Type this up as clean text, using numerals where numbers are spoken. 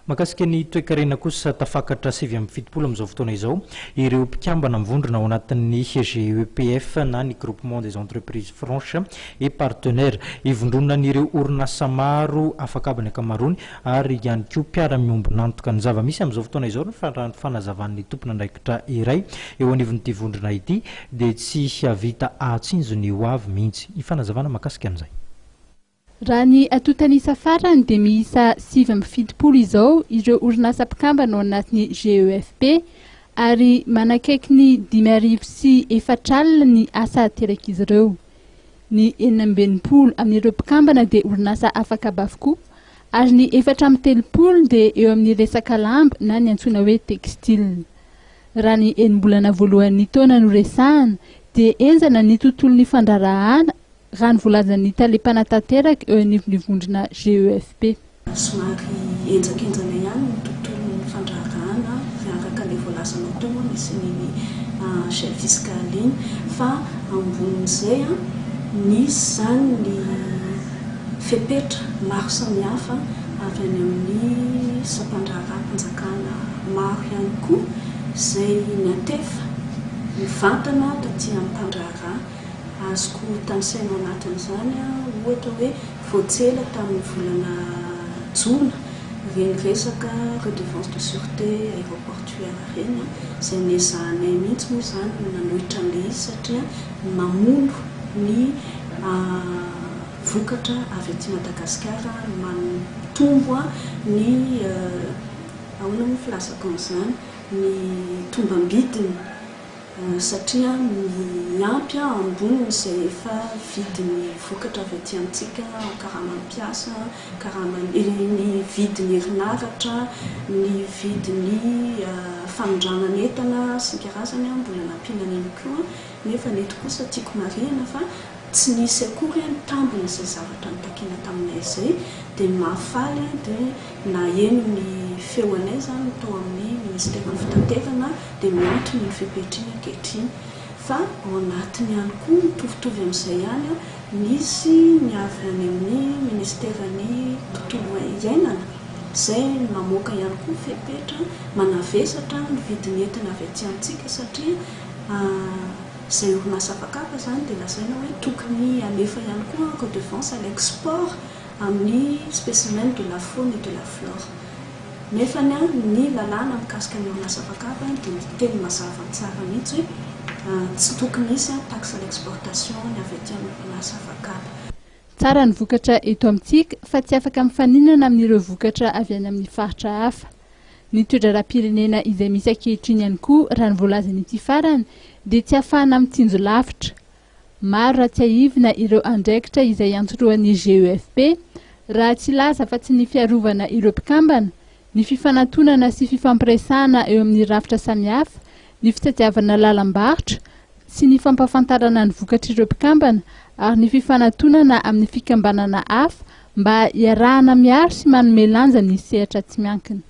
Makasika ny toe-karena kosa tafakatra 7-7 amin'izao fotoana izao ireo mpikambana mivondrona ao anatin'ny GEPF na ny groupement des entreprises franches et partenaires ivondronana n'ireo orinasa maro afakabany ankamaroany ary ihany koa mpiara-miombonantoka ny zava-misy amin'izao fotoana izao ny fanazavan'ny tompona andraikitra iray eo anivon'ity vondrona ity dia tsy havita ahatsinjo ny ho avy mihitsy ifanazavana makasika an'izay. Raha ny atotanisa farany dia miisa 7-7 izao ireo orinasa mpikambana ao anatin'ny GEFP ary manakaiky ny 5,4 ny asa ateraka izy ireo. Ny 9 amin'ireo mpikambana dia orinasa afakaba avokoa ary ny 4 dia eo amin'ny resaka lamba na ny antsoina hoe textile. Raha ny 9 bolana voalohan'ny taona no resahana dia enzana ny tontolon'ny fandrarahana raha ny volazan'ny talim-panatanteraka eo anivon'ny vondrona GEFP. Somary enjakenjana ihany ny tontolon'ny fandrarahana miaraka ilay voalazanao teo misy ny chef fiscal iny fa ambonin'izay misy zany ny fepetra maro samihafa avy any amin'ny sampandraraha-mpanjakana maro ihany koa izay natefa mivantana taty amin'ny mpandraraha. Azoko tanisaina anatin'izany ohatra hoe voatsela tamin'ny volana jona reny resaka redevance de sûreté aéroportuaire reny izay nezahanay mihitsy moa zany nanohitra an'ilay izy satria mamono ny vokatra avy aty Madagasikara manompo ny ahoana moa filazako an'izany ny tombam-bidiny satria miampy amboniny izay efa vidiny vokatra avy aty amintsika karaha-mampiasa ny vidiny herinaratra ny vidiny fanondranana entana sy ny karazany mbola nampiana iny koa nefa neto kosa tiako marihana fa tsy nisy akory ny tambiny izay zavatra nitakena taminay izay dia mahafaly dia na eno ny feonay zany tao amin'ny ministère fitaterana dia miantony ny fepetriny ankehitriny fa ao anatiny ihany koa mitovitovy amin'izay ihany misy ny avy any amin'ny ministère-ny tontolo iainana izay mamoaka ihany koa fepetra manavesatra ny vidiny entana avy aty amintsika satria izay orinasa afakapa zany dia lazaina hoe tokony alefa ihany koa redevance à l'export amin'ny spécimen de la faune et de la flore. Nefa ny lalàna mikasika ny orinasa afakapa dia teny mazava tsara mihitsy hoe tsy tokony hisy taxe à l'exportation ny avy aty amin'ny orinasa afakapa. Tsara ny vokatra eto amintsika fa tsy afaka mifaninana amin'ireo vokatra avy any amin'ny faritra hafa. Ny toe-draram-pirenena izay misy ankehitriny ihany koa raha ny voalazan'ity farany dia tsy ahafahana mitsinjo lavitra. Maro raha tsy haivina ireo andraikitra izay antsoroan'ny GEFP raha tsy laza fa tsy ny fiarovana ireo mpikambana, ny fifanantonana sy fifampiresahana eo amin'ny rafitra samihafa, ny fitadiavana lalam-barotra sy ny fampafantarana ny vokatra ireo mpikambana ary ny fifanantonana amin'ny fikambanana hafa mba hiarahana miaro sy manome lanja ny sehatra tsy miankina.